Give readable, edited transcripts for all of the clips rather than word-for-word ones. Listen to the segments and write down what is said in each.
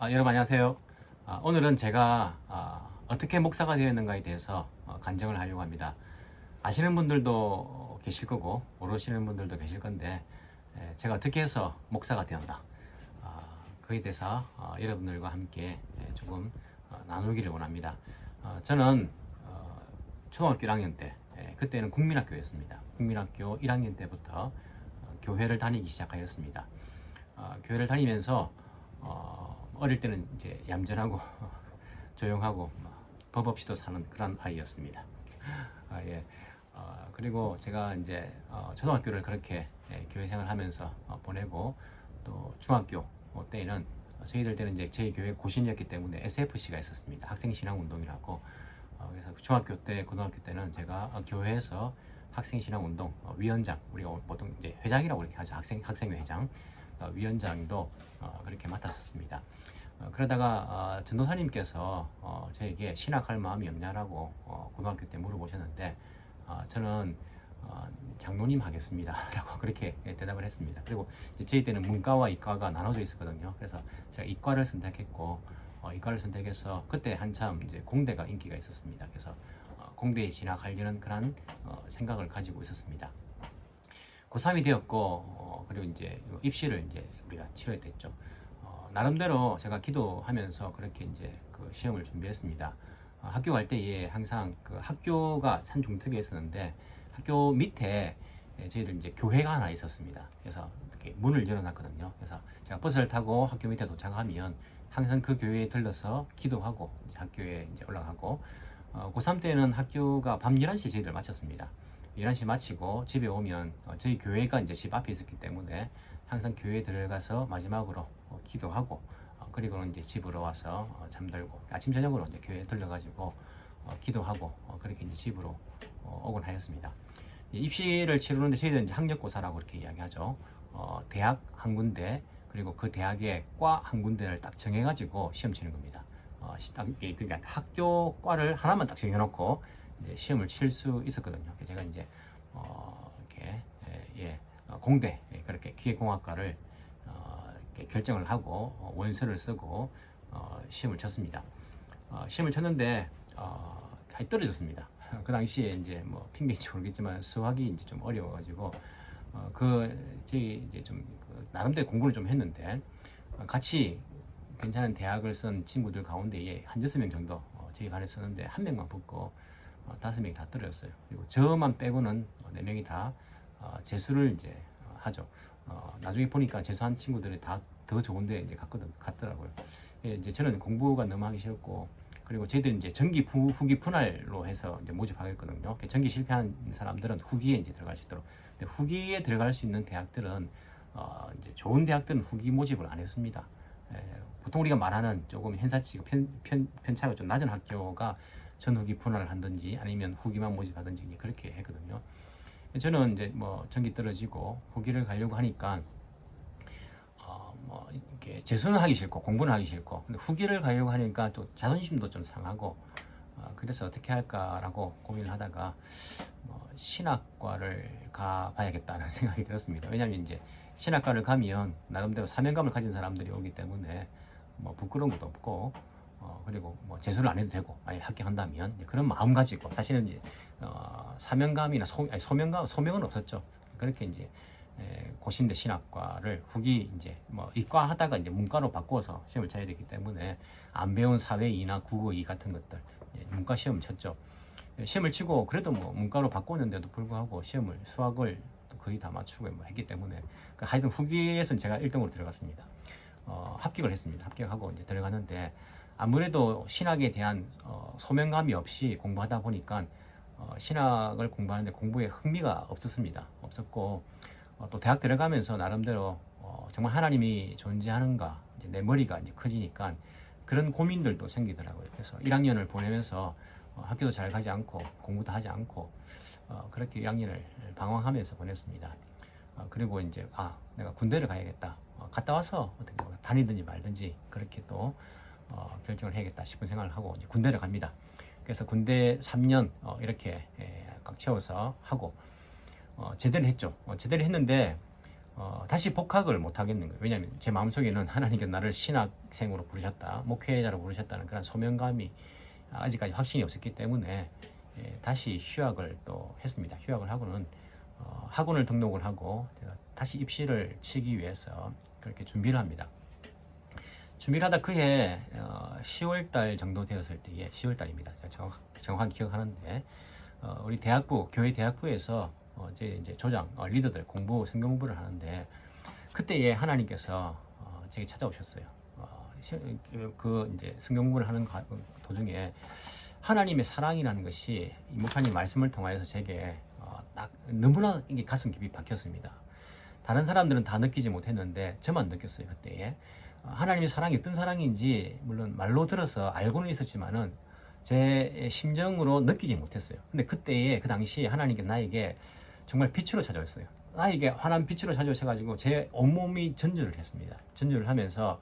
여러분 안녕하세요. 오늘은 제가 어떻게 목사가 되었는가에 대해서 간증을 하려고 합니다. 아시는 분들도 계실 거고 모르시는 분들도 계실 건데 제가 어떻게 해서 목사가 되었나 그에 대해서 여러분들과 함께 조금 나누기를 원합니다. 저는 초등학교 1학년 때 그때는 국민학교였습니다. 국민학교 1학년 때부터 교회를 다니기 시작하였습니다. 교회를 다니면서 어릴 때는 이제 얌전하고 조용하고 법 없이도 사는 그런 아이였습니다. 예. 그리고 제가 이제 초등학교를 그렇게 교회 생활하면서 보내고 또 중학교 때는 저희들 때는 이제 저희 교회 고신이었기 때문에 SFC가 있었습니다. 학생신앙운동이라고. 그래서 중학교 때, 고등학교 때는 제가 교회에서 학생신앙운동 위원장, 우리가 보통 이제 회장이라고 이렇게 하죠. 학생회장. 위원장도 그렇게 맡았었습니다. 그러다가 전도사님께서 저에게 신학할 마음이 없냐라고 고등학교 때 물어보셨는데 저는 장로님 하겠습니다 라고 그렇게 대답을 했습니다. 그리고 저희 때는 문과와 이과가 나눠져 있었거든요. 그래서 제가 이과를 선택했고 이과를 선택해서 그때 한참 이제 공대가 인기가 있었습니다. 그래서 공대에 진학하려는 그런 생각을 가지고 있었습니다. 고3이 되었고 그리고 이제 입시를 이제 우리가 치러야 됐죠. 나름대로 제가 기도하면서 그렇게 이제 그 시험을 준비했습니다. 학교 갈 때에 항상 그 학교가 산 중턱에 있었는데 학교 밑에 저희들 이제 교회가 하나 있었습니다. 그래서 이렇게 문을 열어놨거든요. 그래서 제가 버스를 타고 학교 밑에 도착하면 항상 그 교회에 들러서 기도하고 이제 학교에 이제 올라가고 고3 때는 학교가 밤 11시에 저희들 마쳤습니다. 11시 마치고 집에 오면 저희 교회가 이제 집 앞에 있었기 때문에 항상 교회에 들어가서 마지막으로 기도하고 그리고는 이제 집으로 와서 잠들고 아침 저녁으로 이제 교회에 들려가지고 기도하고 그렇게 이제 집으로 오곤 하였습니다. 입시를 치르는데 저희들은 이제 학력고사라고 이렇게 이야기하죠. 대학 한 군데 그리고 그 대학의 과 한 군데를 딱 정해가지고 시험 치는 겁니다. 그러니까 학교 과를 하나만 딱 정해놓고 이제 시험을 칠 수 있었거든요. 제가 이제 이렇게 공대 그렇게 기계공학과를 이렇게 결정을 하고 원서를 쓰고 시험을 쳤습니다. 시험을 쳤는데 떨어졌습니다. 그 당시에 이제 뭐 핑계인지 모르겠지만 수학이 이제 좀 어려워가지고 저희 이제 좀 나름대로 공부를 좀 했는데 같이 괜찮은 대학을 쓴 친구들 가운데에 한 6명 정도 저희 반에 썼는데 한 명만 붙고 5명이 다 떨어졌어요. 그리고 저만 빼고는 4명이 다 재수를 이제 하죠. 나중에 보니까 재수한 친구들이 다 더 좋은데 이제 갔더라고요. 이제 저는 공부가 너무 하기 싫었고 그리고 저희들은 이제 전기 후기 분할로 해서 이제 모집하겠거든요. 전기 실패한 사람들은 후기에 이제 들어갈 수 있도록. 근데 후기에 들어갈 수 있는 대학들은 이제 좋은 대학들은 후기 모집을 안 했습니다. 보통 우리가 말하는 조금偏差치가 편차가 좀 낮은 학교가 전후기 분할을 한든지 아니면 후기만 모집하든지 그렇게 했거든요. 저는 이제 뭐 전기 떨어지고 후기를 가려고 하니까 뭐 이렇게 재수는 하기 싫고 공부는 하기 싫고 근데 후기를 가려고 하니까 또 자존심도 좀 상하고 그래서 어떻게 할까라고 고민을 하다가 신학과를 가봐야겠다는 생각이 들었습니다. 왜냐하면 이제 신학과를 가면 나름대로 사명감을 가진 사람들이 오기 때문에 뭐 부끄러운 것도 없고 그리고 뭐 재수를 안 해도 되고 아예 합격한다면 그런 마음 가지고 사실은 이제 사명감이나 소명은 없었죠. 그렇게 이제 고신대 신학과를 후기 이제 뭐 이과 하다가 이제 문과로 바꿔서 시험을 쳐야 되기 때문에 안 배운 사회 2나 국어 2 같은 것들 문과 시험을 쳤죠. 시험을 치고 그래도 뭐 문과로 바꿨는데도 불구하고 시험을 수학을 거의 다 맞추고 뭐 했기 때문에 하여튼 후기에서는 제가 1등으로 들어갔습니다. 합격을 했습니다. 합격하고 이제 들어갔는데 아무래도 신학에 대한 소명감이 없이 공부하다 보니까 신학을 공부하는데 공부에 흥미가 없었고 또 대학 들어가면서 나름대로 정말 하나님이 존재하는가 이제 내 머리가 이제 커지니까 그런 고민들도 생기더라고요. 그래서 1학년을 보내면서 학교도 잘 가지 않고 공부도 하지 않고 그렇게 1학년을 방황하면서 보냈습니다. 그리고 이제 내가 군대를 가야겠다. 갔다 와서 어떻게 다니든지 말든지 그렇게 또 결정을 해야겠다 싶은 생각을 하고 이제 군대를 갑니다. 그래서 군대 3년 이렇게 꽉 채워서 하고 제대로 했죠. 제대로 했는데 다시 복학을 못 하겠는 거예요. 왜냐하면 제 마음속에는 하나님께서 나를 신학생으로 부르셨다, 목회자로 부르셨다는 그런 소명감이 아직까지 확신이 없었기 때문에 다시 휴학을 또 했습니다. 휴학을 하고는 학원을 등록을 하고 제가 다시 입시를 치기 위해서 그렇게 준비를 합니다. 준비를 하다 그해 10월달 정도 되었을 때에 10월달입니다. 제가 정확하게 기억하는데 우리 대학부, 교회 대학부에서 이제 조장, 리더들 성경 공부를 하는데 그때에 하나님께서 제게 찾아오셨어요. 그 이제 성경 공부를 하는 도중에 하나님의 사랑이라는 것이 이 목사님 말씀을 통하여서 제게 딱 너무나 이게 가슴 깊이 박혔습니다. 다른 사람들은 다 느끼지 못했는데 저만 느꼈어요. 그때에 하나님의 사랑이 어떤 사랑인지 물론 말로 들어서 알고는 있었지만은 제 심정으로 느끼지 못했어요. 근데 그때에 그 당시에 하나님께 나에게 정말 빛으로 찾아왔어요. 나에게 환한 빛으로 찾아오셔가지고 제 온몸이 전율을 했습니다. 전율을 하면서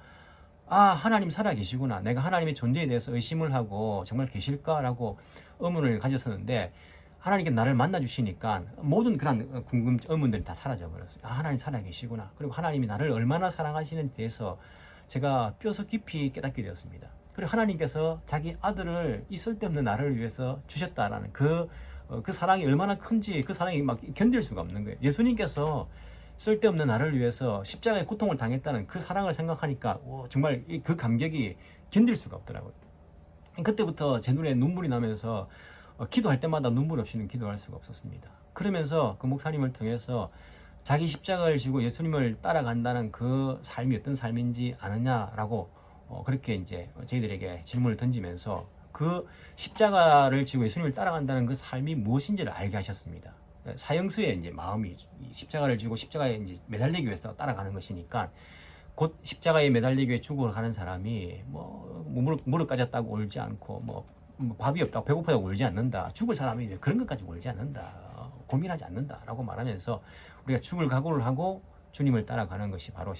하나님 살아계시구나. 내가 하나님의 존재에 대해서 의심을 하고 정말 계실까라고 의문을 가졌었는데 하나님께 나를 만나주시니까 모든 그런 의문들이 다 사라져버렸어요. 하나님 살아계시구나. 그리고 하나님이 나를 얼마나 사랑하시는지에 대해서 제가 뼈서 깊이 깨닫게 되었습니다. 그리고 하나님께서 자기 아들을 이 쓸데없는 나를 위해서 주셨다라는 그 사랑이 얼마나 큰지 그 사랑이 막 견딜 수가 없는 거예요. 예수님께서 쓸데없는 나를 위해서 십자가의 고통을 당했다는 그 사랑을 생각하니까 정말 그 감격이 견딜 수가 없더라고요. 그때부터 제 눈에 눈물이 나면서 기도할 때마다 눈물 없이는 기도할 수가 없었습니다. 그러면서 그 목사님을 통해서 자기 십자가를 지고 예수님을 따라간다는 그 삶이 어떤 삶인지 아느냐라고 그렇게 이제 저희들에게 질문을 던지면서 그 십자가를 지고 예수님을 따라간다는 그 삶이 무엇인지를 알게 하셨습니다. 사형수의 이제 마음이 십자가를 지고 십자가에 이제 매달리기 위해서 따라가는 것이니까 곧 십자가에 매달리기 위해 죽어가는 사람이 무릎 까졌다고 울지 않고 밥이 없다고 배고파다고 울지 않는다. 죽을 사람이 그런 것까지 울지 않는다. 고민하지 않는다라고 말하면서 우리가 죽을 각오를 하고 주님을 따라가는 것이 바로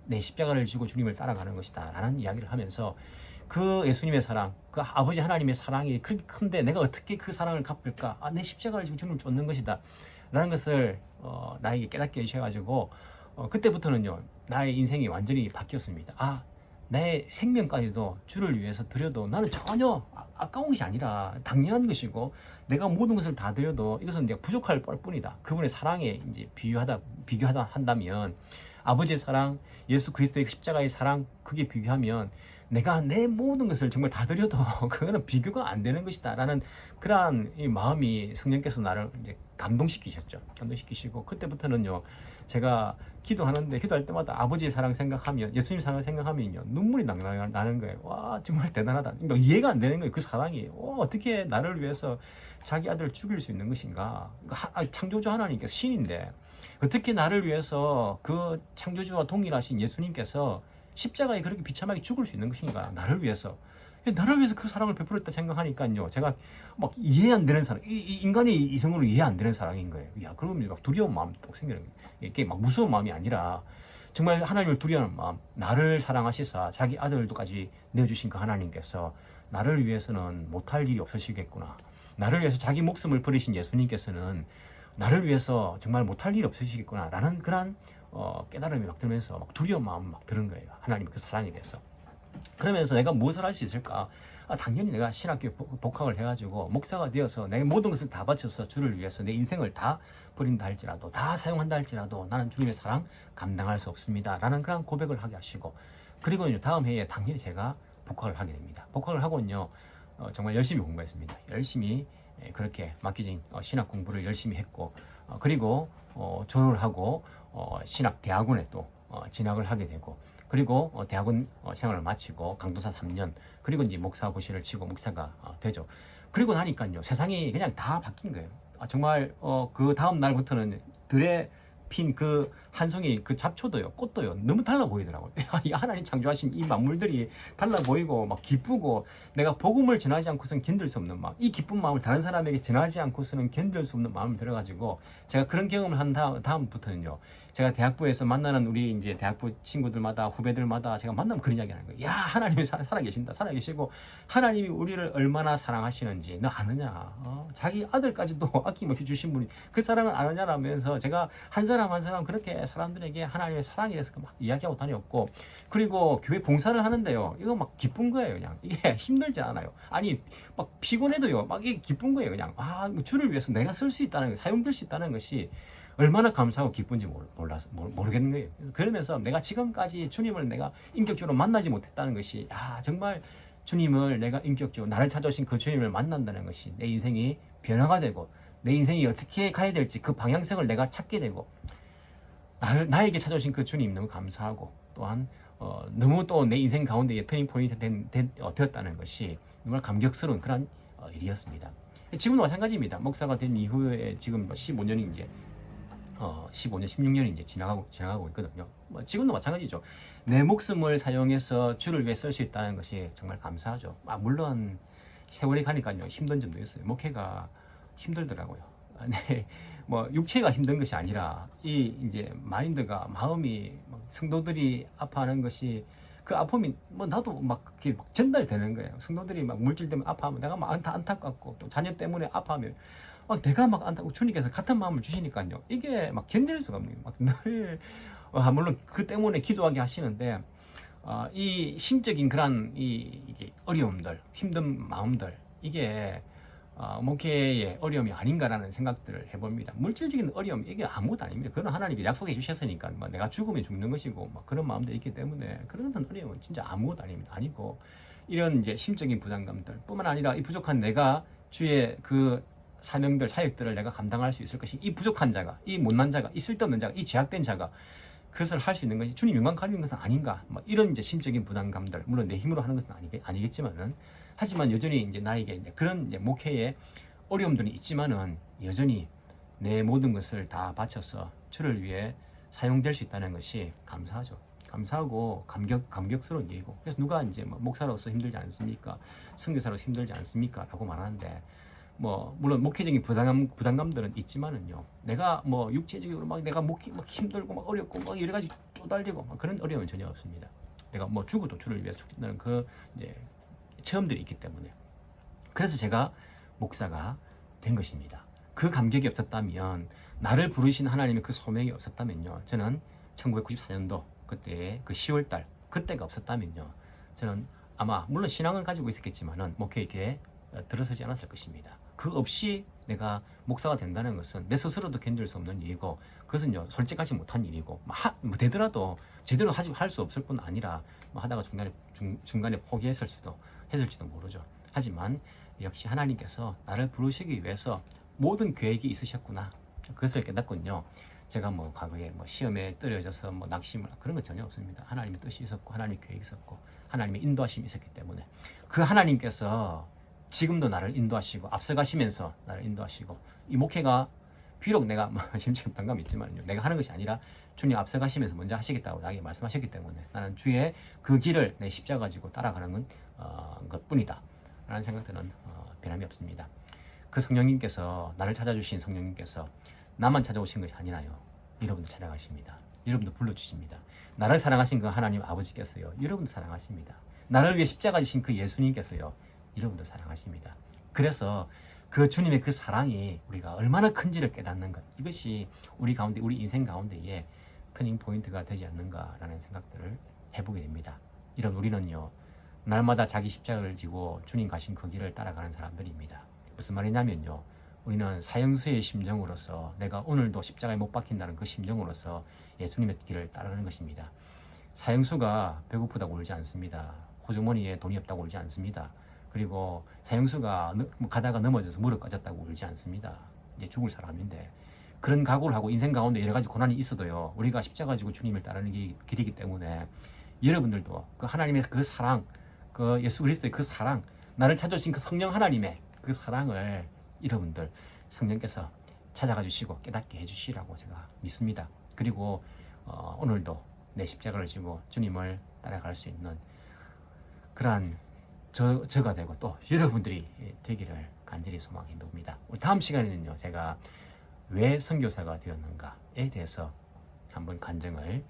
내 십자가를 지고 주님을 따라가는 것이다 라는 이야기를 하면서 그 예수님의 사랑, 그 아버지 하나님의 사랑이 그렇게 큰데 내가 어떻게 그 사랑을 갚을까? 내 십자가를 지고 주님을 쫓는 것이다 라는 것을 나에게 깨닫게 해주셔가지고 그때부터는요 나의 인생이 완전히 바뀌었습니다. 내 생명까지도 주를 위해서 드려도 나는 전혀 아까운 것이 아니라 당연한 것이고 내가 모든 것을 다 드려도 이것은 내가 부족할 뿐이다. 그분의 사랑에 이제 비교하다 한다면 아버지의 사랑, 예수 그리스도의 십자가의 사랑 그게 비교하면 내가 내 모든 것을 정말 다 드려도 그거는 비교가 안 되는 것이다 라는 그러한 이 마음이 성령께서 나를 이제 감동시키시고 그때부터는요 제가 기도할 때마다 아버지의 사랑 생각하면 예수님 사랑 생각하면요 눈물이 나는 거예요. 와 정말 대단하다. 이해가 안 되는 거예요. 그 사랑이 어떻게 나를 위해서 자기 아들을 죽일 수 있는 것인가. 창조주 하나님께서 신인데 어떻게 나를 위해서 그 창조주와 동일하신 예수님께서 십자가에 그렇게 비참하게 죽을 수 있는 것인가. 나를 위해서 그 사랑을 베풀었다 생각하니까요 제가 막 이해 안 되는 사랑, 인간의 이성으로 이해 안 되는 사랑인 거예요. 그러면 막 두려운 마음 또 생기는 거예요. 이게 막 무서운 마음이 아니라 정말 하나님을 두려워하는 마음, 나를 사랑하시사 자기 아들도까지 내어주신 그 하나님께서 나를 위해서는 못할 일이 없으시겠구나. 나를 위해서 자기 목숨을 버리신 예수님께서는 나를 위해서 정말 못할 일이 없으시겠구나 라는 그런 깨달음이 막 들면서 막 두려운 마음이 막 드는 거예요. 하나님의 그 사랑에 대해서. 그러면서 내가 무엇을 할 수 있을까? 당연히 내가 신학교 복학을 해가지고 목사가 되어서 내 모든 것을 다 바쳐서 주를 위해서 내 인생을 다 버린다 할지라도 다 사용한다 할지라도 나는 주님의 사랑 감당할 수 없습니다 라는 그런 고백을 하게 하시고 그리고 다음 해에 당연히 제가 복학을 하게 됩니다. 복학을 하고는요 정말 열심히 공부했습니다. 열심히 그렇게 맡겨진 신학 공부를 열심히 했고 그리고 졸업을 하고 신학대학원에 또 진학을 하게 되고 그리고 대학원 생활을 마치고 강도사 3년 그리고 이제 목사고시를 치고 목사가 되죠. 그리고 나니까요 세상이 그냥 다 바뀐 거예요. 정말 그 다음 날부터는 들에 핀 그 한 송이 그 잡초도요 꽃도요 너무 달라 보이더라고요. 이 하나님 창조하신 이 만물들이 달라 보이고 막 기쁘고 내가 복음을 전하지 않고서는 견딜 수 없는 마음, 이 기쁜 마음을 다른 사람에게 전하지 않고서는 견딜 수 없는 마음을 들어가지고 제가 그런 경험을 한 다음부터는요 제가 대학부에서 만나는 우리 이제 대학부 친구들마다 후배들마다 제가 만나면 그런 이야기 하는 거예요. 야 하나님이 살아계시고 하나님이 우리를 얼마나 사랑하시는지 너 아느냐. 자기 아들까지도 아낌없이 주신 분이 그 사랑을 아느냐라면서 제가 한 사람 한 사람 그렇게 교회 사람들에게 하나님의 사랑에 대해서 막 이야기하고 다녔고, 그리고 교회 봉사를 하는데요, 이거 막 기쁜 거예요. 그냥 이게 힘들지 않아요. 아니 막 피곤해도요, 막 이게 기쁜 거예요. 그냥 주를 위해서 내가 쓸 수 있다는 거, 사용될 수 있다는 것이 얼마나 감사하고 기쁜지 모르겠는 거예요. 그러면서 내가 지금까지 주님을 내가 인격적으로 만나지 못했다는 것이, 정말 주님을 내가 인격적으로, 나를 찾아오신 그 주님을 만난다는 것이 내 인생이 변화가 되고, 내 인생이 어떻게 가야 될지 그 방향성을 내가 찾게 되고, 나에게 찾아오신 그 주님 너무 감사하고, 또한 너무 또 내 인생 가운데 터닝 포인트 되었다는 것이 정말 감격스러운 그런 일이었습니다. 지금도 마찬가지입니다. 목사가 된 이후에 지금 15년이 이제 15년, 16년이 이제 지나가고 있거든요. 지금도 마찬가지죠. 내 목숨을 사용해서 주를 위해 쓸 수 있다는 것이 정말 감사하죠. 물론 세월이 가니까요, 힘든 점도 있어요. 목회가 힘들더라고요. 네, 육체가 힘든 것이 아니라 이제 마인드가, 마음이, 성도들이 아파하는 것이, 그 아픔이 나도 막 전달되는 거예요. 성도들이 막 물질 때문에 아파하면 내가 막 안타깝고, 또 자녀 때문에 아파하면 내가 막 안타깝고, 주님께서 같은 마음을 주시니까요, 이게 막 견딜 수가 없는 거예요. 늘 물론 그 때문에 기도하게 하시는데, 이 심적인 그런 이게 어려움들, 힘든 마음들, 이게 목회의 어려움이 아닌가라는 생각들을 해봅니다. 물질적인 어려움, 이게 아무것도 아닙니다. 그건 하나님이 약속해 주셨으니까, 내가 죽으면 죽는 것이고, 그런 마음들이 있기 때문에, 그런 어려움은 진짜 아무것도 아닙니다. 아니고, 이런 이제 심적인 부담감들 뿐만 아니라, 이 부족한 내가 주의 그 사명들, 사역들을 내가 감당할 수 있을 것이, 이 부족한 자가, 이 못난 자가, 이 쓸데없는 자가, 이 제약된 자가 그것을 할 수 있는 것이 주님 영광 가리는 것은 아닌가, 이런 이제 심적인 부담감들, 물론 내 힘으로 하는 것은 아니겠지만은, 하지만 여전히 이제 나에게 이제 그런 이제 목회의 어려움들이 있지만은, 여전히 내 모든 것을 다 바쳐서 주를 위해 사용될 수 있다는 것이 감사하죠. 감사하고 감격스러운 일이고, 그래서 누가 이제 목사로서 힘들지 않습니까? 선교사로서 힘들지 않습니까? 라고 말하는데, 물론 목회적인 부담감들은 있지만은요, 내가 육체적으로 내가 힘들고 어렵고 여러 가지 쪼달리고 그런 어려움은 전혀 없습니다. 내가 죽어도 주를 위해서 죽겠다는 그 이제 체험들이 있기 때문에. 그래서 제가 목사가 된 것입니다. 그 감격이 없었다면, 나를 부르신 하나님의 그 소명이 없었다면요, 저는 1994년도 그때 그 10월달 그때가 없었다면요, 저는 아마 물론 신앙은 가지고 있었겠지만은 목회에 들어서지 않았을 것입니다. 그 없이 내가 목사가 된다는 것은 내 스스로도 견딜 수 없는 일이고, 그것은요 솔직하지 못한 일이고, 되더라도 제대로 할 수 없을 뿐 아니라 하다가 중간에 포기했을지도 모르죠. 하지만 역시 하나님께서 나를 부르시기 위해서 모든 계획이 있으셨구나, 그것을 깨닫군요. 제가 과거에 시험에 떨어져서 낙심을, 그런 건 전혀 없습니다. 하나님의 뜻이 있었고, 하나님의 계획이 있었고, 하나님의 인도하심이 있었기 때문에, 그 하나님께서 지금도 나를 인도하시고, 앞서가시면서 나를 인도하시고, 이 목회가 비록 내가 심지어 부담감이 있지만요, 내가 하는 것이 아니라 주님 앞서가시면서 먼저 하시겠다고 나에게 말씀하셨기 때문에, 나는 주의 그 길을 내 십자가 가지고 따라가는 것뿐이다 라는 생각들은 변함이 없습니다. 그 성령님께서, 나를 찾아주신 성령님께서 나만 찾아오신 것이 아니라요, 여러분도 찾아가십니다. 여러분도 불러주십니다. 나를 사랑하신 그 하나님 아버지께서요, 여러분도 사랑하십니다. 나를 위해 십자가 지신 그 예수님께서요, 여러분도 사랑하십니다. 그래서 그 주님의 그 사랑이 우리가 얼마나 큰지를 깨닫는 것, 이것이 우리 가운데, 우리 인생 가운데에 터닝 포인트가 되지 않는가라는 생각들을 해보게 됩니다. 이런 우리는요, 날마다 자기 십자가를 지고 주님 가신 그 길을 따라가는 사람들입니다. 무슨 말이냐면요, 우리는 사형수의 심정으로서, 내가 오늘도 십자가에 못 박힌다는 그 심정으로서 예수님의 길을 따르는 것입니다. 사형수가 배고프다고 울지 않습니다. 호주머니에 돈이 없다고 울지 않습니다. 그리고 사형수가 가다가 넘어져서 무릎 까졌다고 울지 않습니다. 이제 죽을 사람인데, 그런 각오를 하고 인생 가운데 여러 가지 고난이 있어도요, 우리가 십자가 지고 주님을 따르는 길이기 때문에, 여러분들도 그 하나님의 그 사랑, 그 예수 그리스도의 그 사랑, 나를 찾아주신 그 성령 하나님의 그 사랑을 여러분들 성령께서 찾아가 주시고 깨닫게 해주시라고 제가 믿습니다. 그리고 오늘도 내 십자가를 지고 주님을 따라갈 수 있는 그러한 저가 되고, 또 여러분들이 되기를 간절히 소망해 봅니다. 우리 다음 시간에는요, 제가 왜 선교사가 되었는가에 대해서 한번 간증을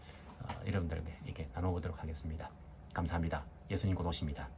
여러분들에게 나눠보도록 하겠습니다. 감사합니다. 예수님 곧 오십니다.